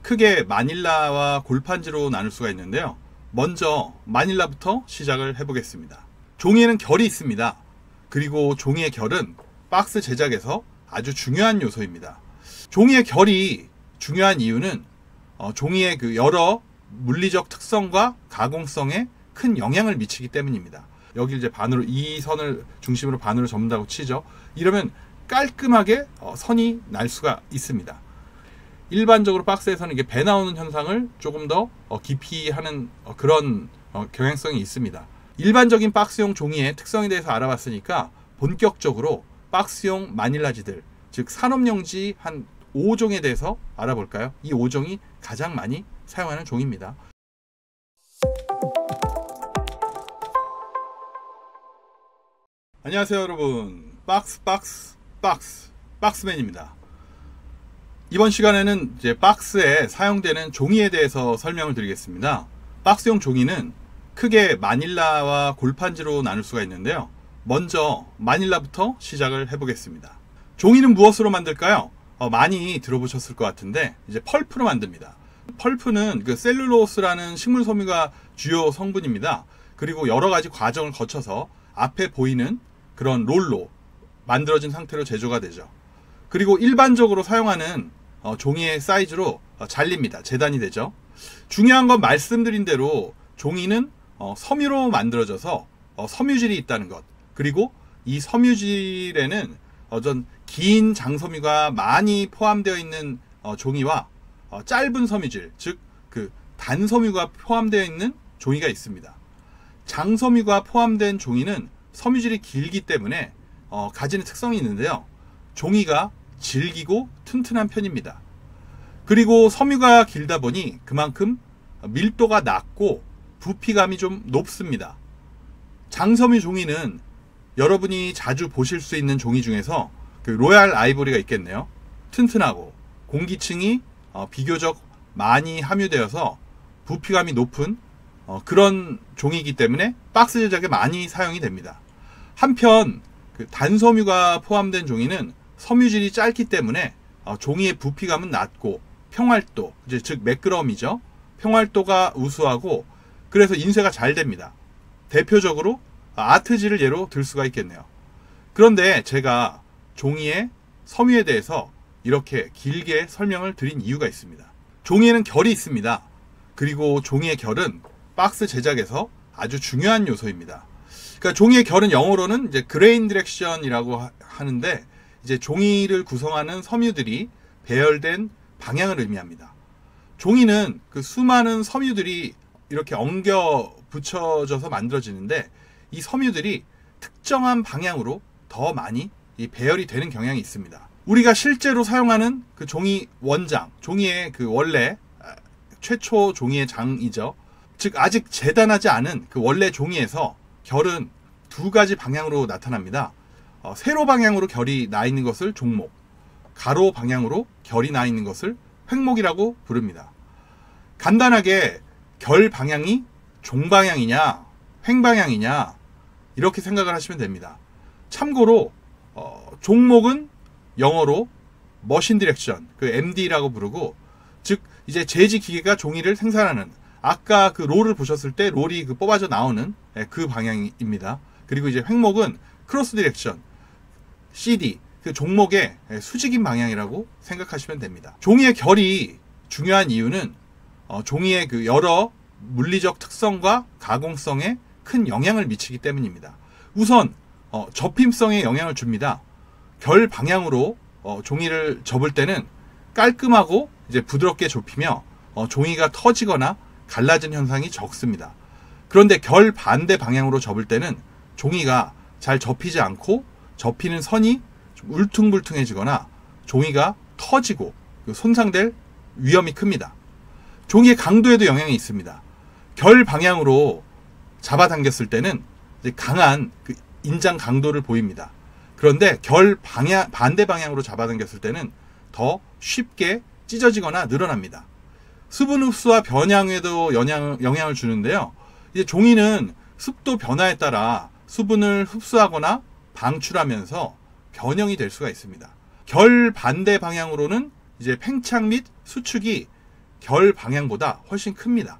크게 마닐라와 골판지로 나눌 수가 있는데요. 먼저 마닐라부터 시작을 해보겠습니다. 종이에는 결이 있습니다. 그리고 종이의 결은 박스 제작에서 아주 중요한 요소입니다. 종이의 결이 중요한 이유는 종이의 그 여러 물리적 특성과 가공성에 큰 영향을 미치기 때문입니다. 여기 이제 반으로, 이 선을 중심으로 반으로 접는다고 치죠. 이러면 깔끔하게 선이 날 수가 있습니다. 일반적으로 박스에서는 이게 배 나오는 현상을 조금 더 깊이 하는 그런 경향성이 있습니다. 일반적인 박스용 종이의 특성에 대해서 알아봤으니까 본격적으로 박스용 마닐라지들, 즉 산업용지 한 5종에 대해서 알아볼까요? 이 5종이 가장 많이 사용하는 종입니다. 안녕하세요 여러분, 박스맨입니다. 이번 시간에는 이제 박스에 사용되는 종이에 대해서 설명을 드리겠습니다. 박스용 종이는 크게 마닐라와 골판지로 나눌 수가 있는데요. 먼저 마닐라부터 시작을 해보겠습니다. 종이는 무엇으로 만들까요? 많이 들어보셨을 것 같은데 이제 펄프로 만듭니다. 펄프는 그 셀룰로스라는 식물 섬유가 주요 성분입니다. 그리고 여러 가지 과정을 거쳐서 앞에 보이는 그런 롤로 만들어진 상태로 제조가 되죠. 그리고 일반적으로 사용하는 종이의 사이즈로 잘립니다. 재단이 되죠. 중요한 건 말씀드린 대로 종이는 섬유로 만들어져서 섬유질이 있다는 것, 그리고 이 섬유질에는 어떤 긴 장섬유가 많이 포함되어 있는 종이와 짧은 섬유질, 즉 그 단섬유가 포함되어 있는 종이가 있습니다. 장섬유가 포함된 종이는 섬유질이 길기 때문에 가지는 특성이 있는데요. 종이가 질기고 튼튼한 편입니다. 그리고 섬유가 길다 보니 그만큼 밀도가 낮고 부피감이 좀 높습니다. 장섬유 종이는 여러분이 자주 보실 수 있는 종이 중에서 그 로얄 아이보리가 있겠네요. 튼튼하고 공기층이 비교적 많이 함유되어서 부피감이 높은 그런 종이기 때문에 박스 제작에 많이 사용이 됩니다. 한편 그 단섬유가 포함된 종이는 섬유질이 짧기 때문에 종이의 부피감은 낮고 평활도, 즉 매끄러움이죠. 평활도가 우수하고 그래서 인쇄가 잘 됩니다. 대표적으로 아트지를 예로 들 수가 있겠네요. 그런데 제가 종이의 섬유에 대해서 이렇게 길게 설명을 드린 이유가 있습니다. 종이에는 결이 있습니다. 그리고 종이의 결은 박스 제작에서 아주 중요한 요소입니다. 그러니까 종이의 결은 영어로는 이제 그레인 디렉션이라고 하는데 이제 종이를 구성하는 섬유들이 배열된 방향을 의미합니다. 종이는 그 수많은 섬유들이 이렇게 엉겨 붙여져서 만들어지는데 이 섬유들이 특정한 방향으로 더 많이 배열이 되는 경향이 있습니다. 우리가 실제로 사용하는 그 종이 원장, 종이의 그 원래 최초 종이의 장이죠. 즉 아직 재단하지 않은 그 원래 종이에서 결은 두 가지 방향으로 나타납니다. 세로 방향으로 결이 나 있는 것을 종목, 가로 방향으로 결이 나 있는 것을 횡목이라고 부릅니다. 간단하게 결 방향이 종방향이냐 횡방향이냐 이렇게 생각을 하시면 됩니다. 참고로 종목은 영어로 머신 디렉션, 그 MD라고 부르고, 즉 이제 제지 기계가 종이를 생산하는, 아까 그 롤을 보셨을 때 롤이 그 뽑아져 나오는 그 방향입니다. 그리고 이제 횡목은 크로스 디렉션, CD, 그 종목의 수직인 방향이라고 생각하시면 됩니다. 종이의 결이 중요한 이유는 종이의 그 여러 물리적 특성과 가공성에 큰 영향을 미치기 때문입니다. 우선 접힘성에 영향을 줍니다. 결 방향으로 종이를 접을 때는 깔끔하고 이제 부드럽게 접히며 종이가 터지거나 갈라진 현상이 적습니다. 그런데 결 반대 방향으로 접을 때는 종이가 잘 접히지 않고 접히는 선이 좀 울퉁불퉁해지거나 종이가 터지고 손상될 위험이 큽니다. 종이의 강도에도 영향이 있습니다. 결 방향으로 잡아당겼을 때는 이제 강한 그 인장 강도를 보입니다. 그런데 결 반대 방향으로 잡아당겼을 때는 더 쉽게 찢어지거나 늘어납니다. 수분 흡수와 변형에도 영향을 주는데요. 이제 종이는 습도 변화에 따라 수분을 흡수하거나 방출하면서 변형이 될 수가 있습니다. 결 반대 방향으로는 이제 팽창 및 수축이 결 방향보다 훨씬 큽니다.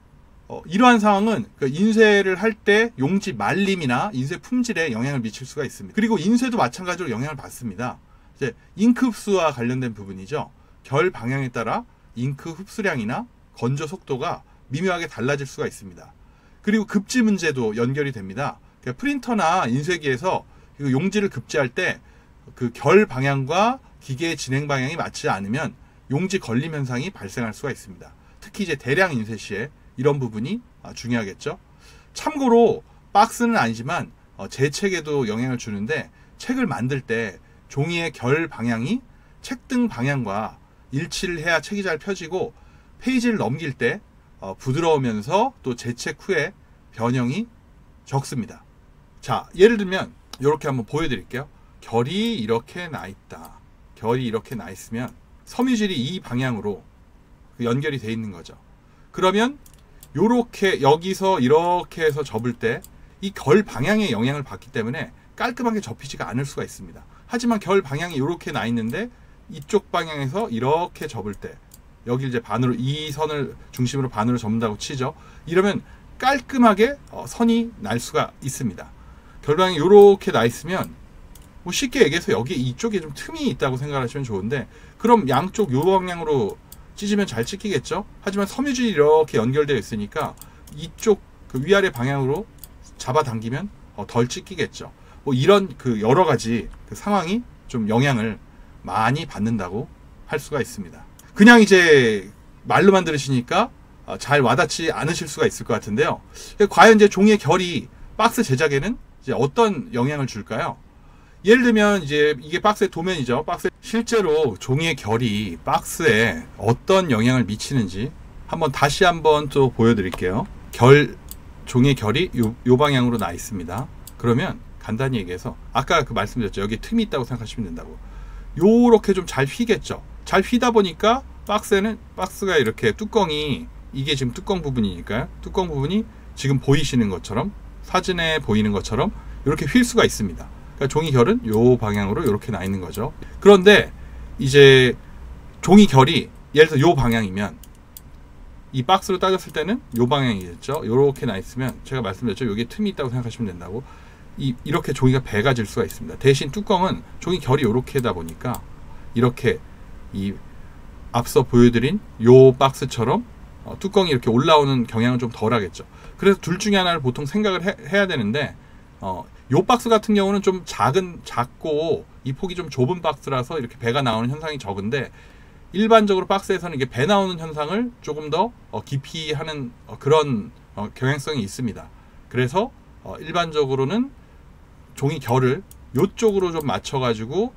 이러한 상황은 그 인쇄를 할 때 용지 말림이나 인쇄 품질에 영향을 미칠 수가 있습니다. 그리고 인쇄도 마찬가지로 영향을 받습니다. 이제 잉크 흡수와 관련된 부분이죠. 결 방향에 따라 잉크 흡수량이나 건조 속도가 미묘하게 달라질 수가 있습니다. 그리고 급지 문제도 연결이 됩니다. 그러니까 프린터나 인쇄기에서 용지를 급지할 때 그 결 방향과 기계의 진행 방향이 맞지 않으면 용지 걸림 현상이 발생할 수가 있습니다. 특히 이제 대량 인쇄 시에 이런 부분이 중요하겠죠. 참고로 박스는 아니지만 재책에도 영향을 주는데, 책을 만들 때 종이의 결 방향이 책등 방향과 일치를 해야 책이 잘 펴지고 페이지를 넘길 때 부드러우면서 또 재책 후에 변형이 적습니다. 자, 예를 들면 이렇게 한번 보여드릴게요. 결이 이렇게 나 있다. 결이 이렇게 나 있으면 섬유질이 이 방향으로 연결이 돼 있는 거죠. 그러면 요렇게 여기서 이렇게 해서 접을 때 이 결 방향에 영향을 받기 때문에 깔끔하게 접히지가 않을 수가 있습니다. 하지만 결 방향이 이렇게 나 있는데 이쪽 방향에서 이렇게 접을 때 여기 이제 반으로, 이 선을 중심으로 반으로 접는다고 치죠. 이러면 깔끔하게 선이 날 수가 있습니다. 결 방향이 이렇게 나 있으면 뭐 쉽게 얘기해서 여기 이쪽에 좀 틈이 있다고 생각하시면 좋은데, 그럼 양쪽 요 방향으로 찢으면 잘 찢기겠죠. 하지만 섬유질이 이렇게 연결되어 있으니까 이쪽 그 위아래 방향으로 잡아당기면 덜 찢기겠죠. 뭐 이런 그 여러 가지 그 상황이 좀 영향을 많이 받는다고 할 수가 있습니다. 그냥 이제 말로만 들으시니까 잘 와닿지 않으실 수가 있을 것 같은데요. 과연 이제 종이의 결이 박스 제작에는 이제 어떤 영향을 줄까요? 예를 들면 이제 이게 박스의 도면이죠. 박스 실제로 종이의 결이 박스에 어떤 영향을 미치는지 다시 한번 또 보여드릴게요. 종이의 결이 요 방향으로 나 있습니다. 그러면 간단히 얘기해서 아까 그 말씀드렸죠. 여기 틈이 있다고 생각하시면 된다고. 요렇게 좀 잘 휘겠죠. 잘 휘다 보니까 박스가 이렇게 뚜껑이, 이게 지금 뚜껑 부분이니까요. 뚜껑 부분이 지금 보이시는 것처럼, 사진에 보이는 것처럼 이렇게 휠 수가 있습니다. 그러니까 종이 결은 요 방향으로 이렇게 나 있는 거죠. 그런데 이제 종이 결이 예를 들어 요 방향이면 이 박스로 따졌을 때는 요 방향이겠죠. 요렇게 나 있으면 제가 말씀드렸죠. 여기에 틈이 있다고 생각하시면 된다고. 이렇게 종이가 배가질 수가 있습니다. 대신 뚜껑은 종이 결이 요렇게다 보니까 이렇게 이 앞서 보여드린 요 박스처럼 뚜껑이 이렇게 올라오는 경향은 좀 덜 하겠죠. 그래서 둘 중에 하나를 보통 생각을 해야 되는데, 요 박스 같은 경우는 좀 작고 이 폭이 좀 좁은 박스라서 이렇게 배가 나오는 현상이 적은데, 일반적으로 박스에서는 이게 배 나오는 현상을 조금 더 깊이 하는 그런 경향성이 있습니다. 그래서 일반적으로는 종이 결을 요쪽으로 좀 맞춰가지고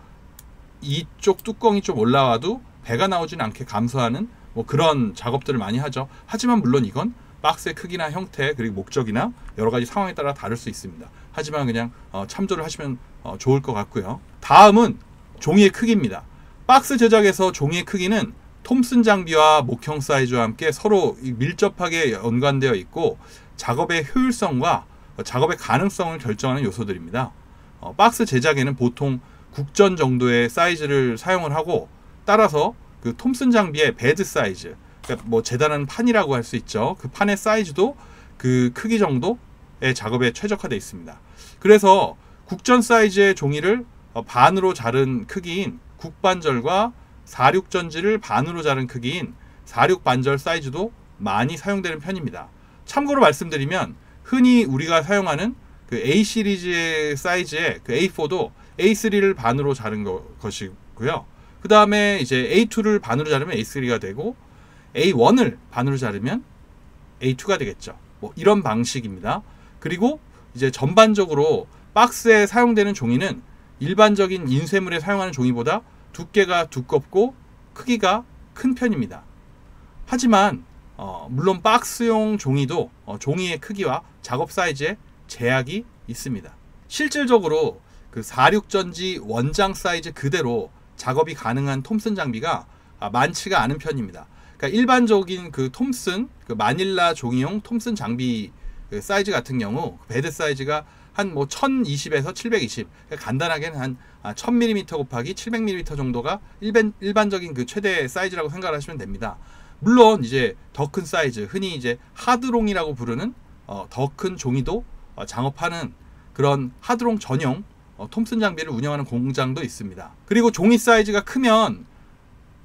이쪽 뚜껑이 좀 올라와도 배가 나오지는 않게 감소하는 뭐 그런 작업들을 많이 하죠. 하지만 물론 이건 박스의 크기나 형태, 그리고 목적이나 여러 가지 상황에 따라 다를 수 있습니다. 하지만 그냥 참조를 하시면 좋을 것 같고요. 다음은 종이의 크기입니다. 박스 제작에서 종이의 크기는 톰슨 장비와 목형 사이즈와 함께 서로 밀접하게 연관되어 있고 작업의 효율성과 작업의 가능성을 결정하는 요소들입니다. 박스 제작에는 보통 국전 정도의 사이즈를 사용을 하고, 따라서 그 톰슨 장비의 베드 사이즈, 그러니까 뭐 재단한 판이라고 할 수 있죠. 그 판의 사이즈도 그 크기 정도의 작업에 최적화되어 있습니다. 그래서 국전 사이즈의 종이를 반으로 자른 크기인 국반절과 46전지를 반으로 자른 크기인 46반절 사이즈도 많이 사용되는 편입니다. 참고로 말씀드리면 흔히 우리가 사용하는 그 A 시리즈의 사이즈의 그 A4도 A3를 반으로 자른 것이고요. 그 다음에 이제 A2를 반으로 자르면 A3가 되고, A1을 반으로 자르면 A2가 되겠죠. 뭐 이런 방식입니다. 그리고 이제 전반적으로 박스에 사용되는 종이는 일반적인 인쇄물에 사용하는 종이보다 두께가 두껍고 크기가 큰 편입니다. 하지만 물론 박스용 종이도 종이의 크기와 작업 사이즈에 제약이 있습니다. 실질적으로 그 46전지 원장 사이즈 그대로 작업이 가능한 톰슨 장비가 많지가 않은 편입니다. 그러니까 일반적인 그 톰슨, 그 마닐라 종이용 톰슨 장비 그 사이즈 같은 경우 베드 사이즈가 한 뭐 1020에서 720, 그러니까 간단하게는 한 1000mm 곱하기 700mm 정도가 일반적인 그 최대 사이즈라고 생각하시면 됩니다. 물론 이제 더 큰 사이즈, 흔히 이제 하드롱이라고 부르는 더 큰 종이도 장업하는 그런 하드롱 전용 톰슨 장비를 운영하는 공장도 있습니다. 그리고 종이 사이즈가 크면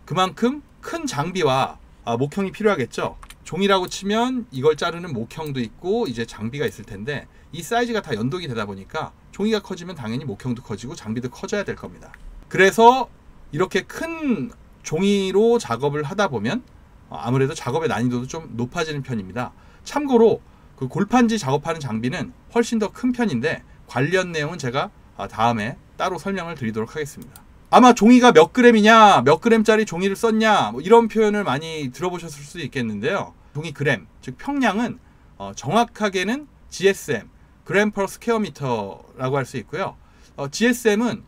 그만큼 큰 장비와 목형이 필요하겠죠. 종이라고 치면 이걸 자르는 목형도 있고 이제 장비가 있을 텐데, 이 사이즈가 다 연동이 되다 보니까 종이가 커지면 당연히 목형도 커지고 장비도 커져야 될 겁니다. 그래서 이렇게 큰 종이로 작업을 하다 보면 아무래도 작업의 난이도도 좀 높아지는 편입니다. 참고로 그 골판지 작업하는 장비는 훨씬 더 큰 편인데, 관련 내용은 제가 다음에 따로 설명을 드리도록 하겠습니다. 아마 종이가 몇 그램이냐, 몇 그램짜리 종이를 썼냐, 뭐 이런 표현을 많이 들어보셨을 수도 있겠는데요. 종이 그램, 즉 평량은 정확하게는 GSM, 그램 퍼 스퀘어 미터라고 할 수 있고요. GSM은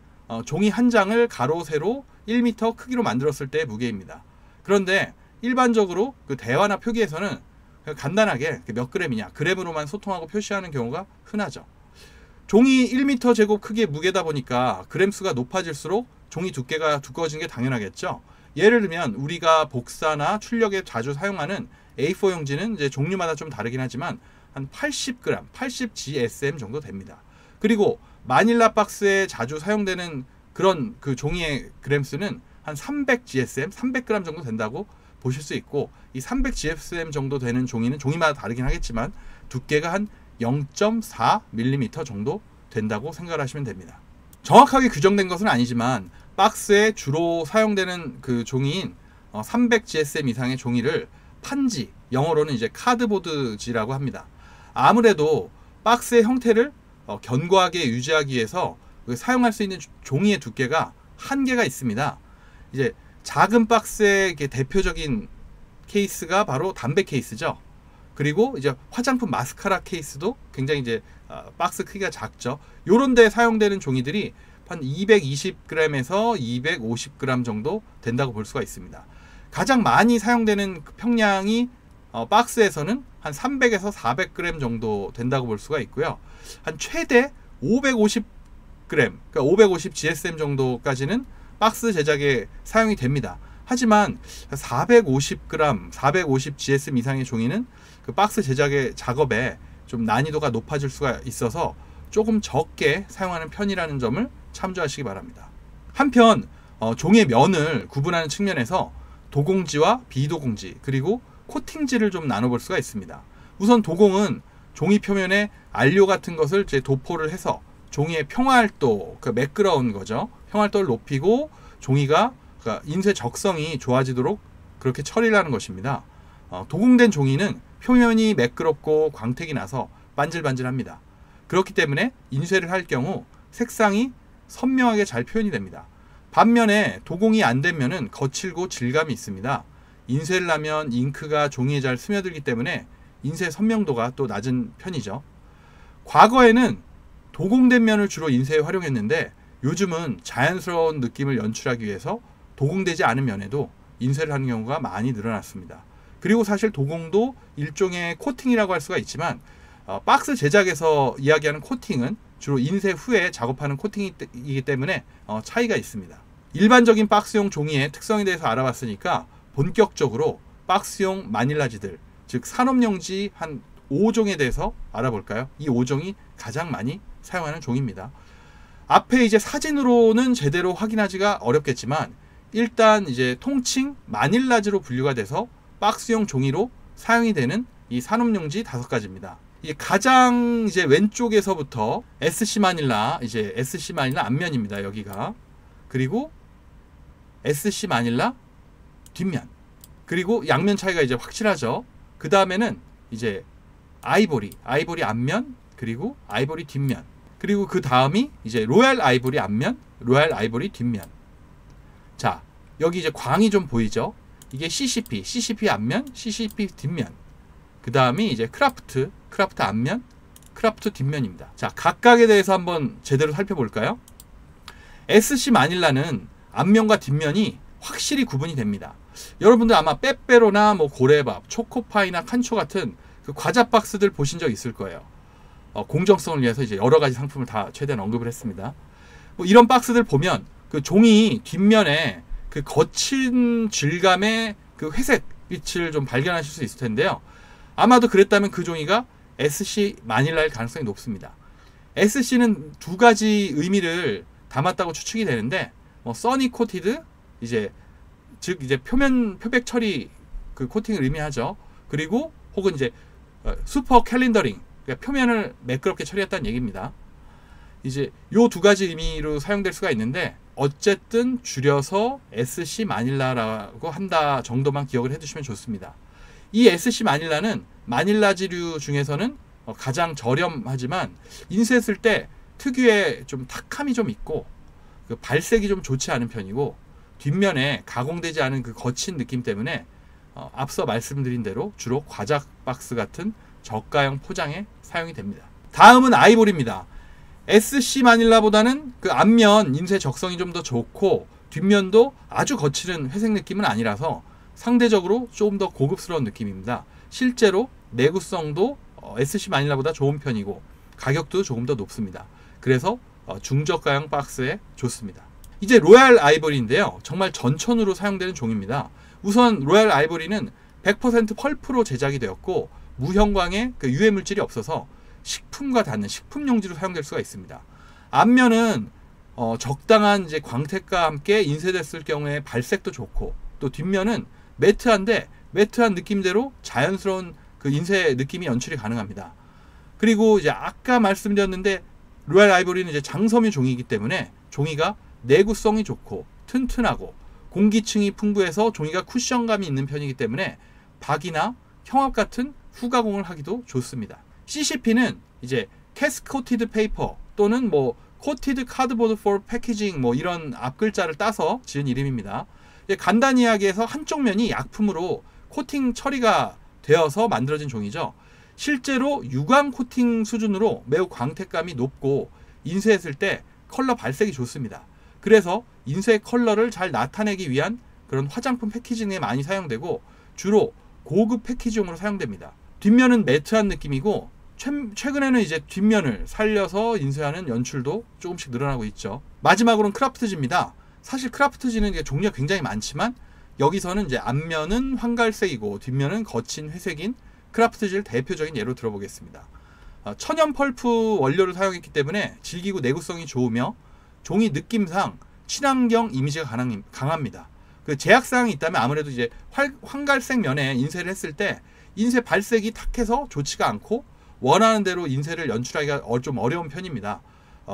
종이 한 장을 가로 세로 1m 크기로 만들었을 때의 무게입니다. 그런데 일반적으로 그 대화나 표기에서는 간단하게 몇 그램이냐, 그램으로만 소통하고 표시하는 경우가 흔하죠. 종이 1m 제곱 크기의 무게다 보니까 그램 수가 높아질수록 종이 두께가 두꺼워지는 게 당연하겠죠. 예를 들면 우리가 복사나 출력에 자주 사용하는 A4 용지는 이제 종류마다 좀 다르긴 하지만 한 80g, 80GSM 정도 됩니다. 그리고 마닐라 박스에 자주 사용되는 그런 그 종이의 그램 수는 한 300GSM, 300g 정도 된다고 보실 수 있고, 이 300GSM 정도 되는 종이는 종이마다 다르긴 하겠지만 두께가 한 0.4mm 정도 된다고 생각을 하시면 됩니다. 정확하게 규정된 것은 아니지만 박스에 주로 사용되는 그 종이인 300GSM 이상의 종이를 판지, 영어로는 이제 카드보드지라고 합니다. 아무래도 박스의 형태를 견고하게 유지하기 위해서 사용할 수 있는 종이의 두께가 한계가 있습니다. 이제 작은 박스의 대표적인 케이스가 바로 담배 케이스죠. 그리고 이제 화장품 마스카라 케이스도 굉장히 이제 박스 크기가 작죠. 요런 데 사용되는 종이들이 한 220g에서 250g 정도 된다고 볼 수가 있습니다. 가장 많이 사용되는 평량이 박스에서는 한 300에서 400g 정도 된다고 볼 수가 있고요. 한 최대 550g, 그러니까 550 GSM 정도까지는 박스 제작에 사용이 됩니다. 하지만 450g, 450 GSM 이상의 종이는 그 박스 제작의 작업에 좀 난이도가 높아질 수가 있어서 조금 적게 사용하는 편이라는 점을 참조하시기 바랍니다. 한편 종이의 면을 구분하는 측면에서 도공지와 비도공지, 그리고 코팅지를 좀 나눠볼 수가 있습니다. 우선 도공은 종이 표면에 안료 같은 것을 이제 도포를 해서 종이의 평활도, 그 매끄러운 거죠. 평활도를 높이고 종이가 인쇄 적성이 좋아지도록 그렇게 처리를 하는 것입니다. 도공된 종이는 표면이 매끄럽고 광택이 나서 반질반질합니다. 그렇기 때문에 인쇄를 할 경우 색상이 선명하게 잘 표현이 됩니다. 반면에 도공이 안 된 면은 거칠고 질감이 있습니다. 인쇄를 하면 잉크가 종이에 잘 스며들기 때문에 인쇄 선명도가 또 낮은 편이죠. 과거에는 도공된 면을 주로 인쇄에 활용했는데 요즘은 자연스러운 느낌을 연출하기 위해서 도공되지 않은 면에도 인쇄를 하는 경우가 많이 늘어났습니다. 그리고 사실 도공도 일종의 코팅이라고 할 수가 있지만 박스 제작에서 이야기하는 코팅은 주로 인쇄 후에 작업하는 코팅이기 때문에 차이가 있습니다. 일반적인 박스용 종이의 특성에 대해서 알아봤으니까 본격적으로 박스용 마닐라지들, 즉 산업용지 한 5종에 대해서 알아볼까요? 이 5종이 가장 많이 사용하는 종입니다. 앞에 이제 사진으로는 제대로 확인하기가 어렵겠지만 일단 이제 통칭 마닐라지로 분류가 돼서 박스용 종이로 사용이 되는 이 산업용지 5가지입니다. 이 가장 이제 왼쪽에서부터 SC 마닐라, 이제 SC 마닐라 앞면입니다. 여기가. 그리고 SC 마닐라 뒷면. 그리고 양면 차이가 이제 확실하죠. 그 다음에는 이제 아이보리 앞면, 그리고 아이보리 뒷면. 그리고 그 다음이 이제 로얄 아이보리 앞면, 로얄 아이보리 뒷면. 자, 여기 이제 광이 좀 보이죠? 이게 CCP 앞면, CCP 뒷면. 그 다음이 이제 크라프트 앞면, 크라프트 뒷면입니다. 자, 각각에 대해서 한번 제대로 살펴볼까요? SC 마닐라는 앞면과 뒷면이 확실히 구분이 됩니다. 여러분들 아마 빼빼로나 뭐 고래밥, 초코파이나 칸초 같은 그 과자 박스들 보신 적 있을 거예요. 공정성을 위해서 이제 여러 가지 상품을 다 최대한 언급을 했습니다. 뭐 이런 박스들 보면 그 종이 뒷면에 그 거친 질감의 그 회색, 빛을 좀 발견하실 수 있을 텐데요. 아마도 그랬다면 그 종이가 SC 마닐라일 가능성이 높습니다. SC는 두 가지 의미를 담았다고 추측이 되는데, 써니 코티드, 즉 표백 처리 그 코팅을 의미하죠. 그리고 혹은 슈퍼 캘린더링, 그러니까 표면을 매끄럽게 처리했다는 얘기입니다. 요 두 가지 의미로 사용될 수가 있는데, 어쨌든 줄여서 SC 마닐라라고 한다 정도만 기억을 해두시면 좋습니다. 이 SC 마닐라는 마닐라지류 중에서는 가장 저렴하지만 인쇄했을 때 특유의 좀 탁함이 좀 있고 그 발색이 좀 좋지 않은 편이고 뒷면에 가공되지 않은 그 거친 느낌 때문에 앞서 말씀드린 대로 주로 과자 박스 같은 저가형 포장에 사용이 됩니다. 다음은 아이보리입니다. SC 마닐라보다는 그 앞면 인쇄 적성이 좀 더 좋고 뒷면도 아주 거칠은 회색 느낌은 아니라서 상대적으로 조금 더 고급스러운 느낌입니다. 실제로 내구성도 SC 마닐라보다 좋은 편이고 가격도 조금 더 높습니다. 그래서 중저가형 박스에 좋습니다. 이제 로얄 아이보리인데요. 정말 전천후로 사용되는 종입니다. 우선 로얄 아이보리는 100% 펄프로 제작이 되었고 무형광에 그 유해 물질이 없어서 식품과 닿는 식품 용지로 사용될 수가 있습니다. 앞면은 적당한 광택과 함께 인쇄됐을 경우에 발색도 좋고 또 뒷면은 매트한데 매트한 느낌대로 자연스러운 그 인쇄 느낌이 연출이 가능합니다. 그리고 아까 말씀드렸는데 로얄 아이보리는 장섬유 종이기 때문에 종이가 내구성이 좋고 튼튼하고 공기층이 풍부해서 종이가 쿠션감이 있는 편이기 때문에 박이나 형압 같은 후가공을 하기도 좋습니다. CCP는 캐스 코티드 페이퍼 또는 코티드 카드보드 for 패키징 이런 앞글자를 따서 지은 이름입니다. 간단히 이야기해서 한쪽 면이 약품으로 코팅 처리가 되어서 만들어진 종이죠. 실제로 유광 코팅 수준으로 매우 광택감이 높고 인쇄했을 때 컬러 발색이 좋습니다. 그래서 인쇄 컬러를 잘 나타내기 위한 그런 화장품 패키징에 많이 사용되고 주로 고급 패키징으로 사용됩니다. 뒷면은 매트한 느낌이고 최근에는 뒷면을 살려서 인쇄하는 연출도 조금씩 늘어나고 있죠. 마지막으로는 크라프트지입니다. 사실 크라프트지는 종류가 굉장히 많지만 여기서는 앞면은 황갈색이고 뒷면은 거친 회색인 크라프트지를 대표적인 예로 들어보겠습니다. 천연 펄프 원료를 사용했기 때문에 질기고 내구성이 좋으며 종이 느낌상 친환경 이미지가 강합니다. 그 제약사항이 있다면 아무래도 황갈색 면에 인쇄를 했을 때 인쇄 발색이 탁해서 좋지가 않고 원하는 대로 인쇄를 연출하기가 좀 어려운 편입니다.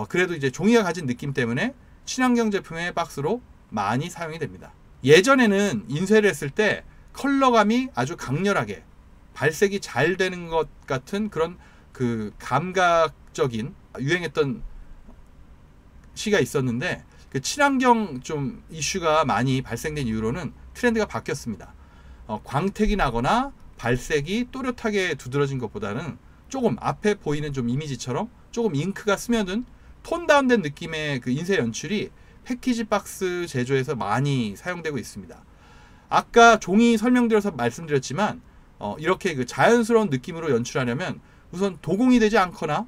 그래도 종이가 가진 느낌 때문에 친환경 제품의 박스로 많이 사용이 됩니다. 예전에는 인쇄를 했을 때 컬러감이 아주 강렬하게 발색이 잘 되는 것 같은 그런 그 감각적인 유행했던 시가 있었는데 그 친환경 좀 이슈가 많이 발생된 이후로는 트렌드가 바뀌었습니다. 광택이 나거나 발색이 또렷하게 두드러진 것보다는 조금 앞에 보이는 좀 이미지처럼 조금 잉크가 스며든 톤 다운된 느낌의 그 인쇄 연출이 패키지 박스 제조에서 많이 사용되고 있습니다. 아까 종이 설명드려서 말씀드렸지만 이렇게 그 자연스러운 느낌으로 연출하려면 우선 도공이 되지 않거나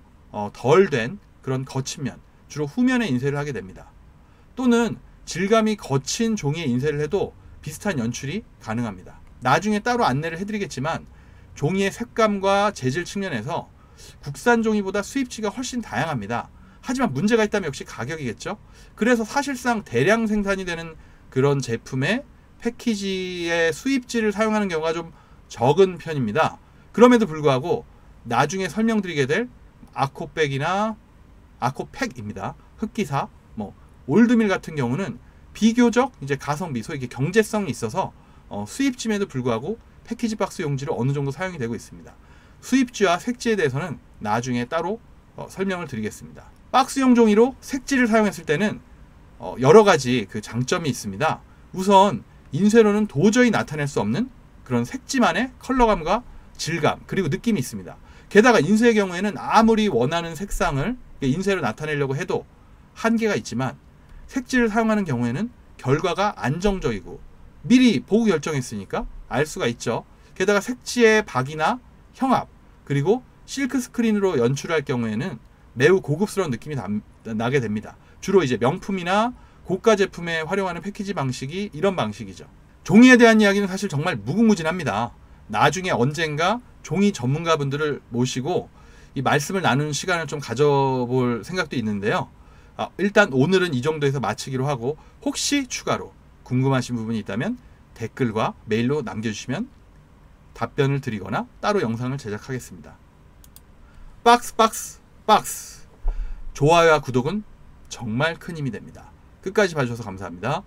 덜 된 그런 거친 면, 주로 후면에 인쇄를 하게 됩니다. 또는 질감이 거친 종이에 인쇄를 해도 비슷한 연출이 가능합니다. 나중에 따로 안내를 해드리겠지만 종이의 색감과 재질 측면에서 국산 종이보다 수입지가 훨씬 다양합니다. 하지만 문제가 있다면 역시 가격이겠죠. 그래서 사실상 대량 생산이 되는 그런 제품의 패키지의 수입지를 사용하는 경우가 좀 적은 편입니다. 그럼에도 불구하고 나중에 설명드리게 될 아코백이나 아코팩입니다. 흑기사, 올드밀 같은 경우는 비교적 가성비, 소위 경제성이 있어서 수입지임에도 불구하고 패키지 박스 용지로 어느 정도 사용이 되고 있습니다. 수입지와 색지에 대해서는 나중에 따로 설명을 드리겠습니다. 박스용 종이로 색지를 사용했을 때는 여러 가지 그 장점이 있습니다. 우선 인쇄로는 도저히 나타낼 수 없는 그런 색지만의 컬러감과 질감 그리고 느낌이 있습니다. 게다가 인쇄의 경우에는 아무리 원하는 색상을 인쇄로 나타내려고 해도 한계가 있지만 색지를 사용하는 경우에는 결과가 안정적이고 미리 보고 결정했으니까 알 수가 있죠. 게다가 색지의 박이나 형압 그리고 실크 스크린으로 연출할 경우에는 매우 고급스러운 느낌이 나게 됩니다. 주로 명품이나 고가 제품에 활용하는 패키지 방식이 이런 방식이죠. 종이에 대한 이야기는 사실 정말 무궁무진합니다. 나중에 언젠가 종이 전문가분들을 모시고 이 말씀을 나누는 시간을 좀 가져볼 생각도 있는데요. 일단 오늘은 이 정도에서 마치기로 하고, 혹시 추가로 궁금하신 부분이 있다면 댓글과 메일로 남겨주시면 답변을 드리거나 따로 영상을 제작하겠습니다. 박스. 좋아요와 구독은 정말 큰 힘이 됩니다. 끝까지 봐주셔서 감사합니다.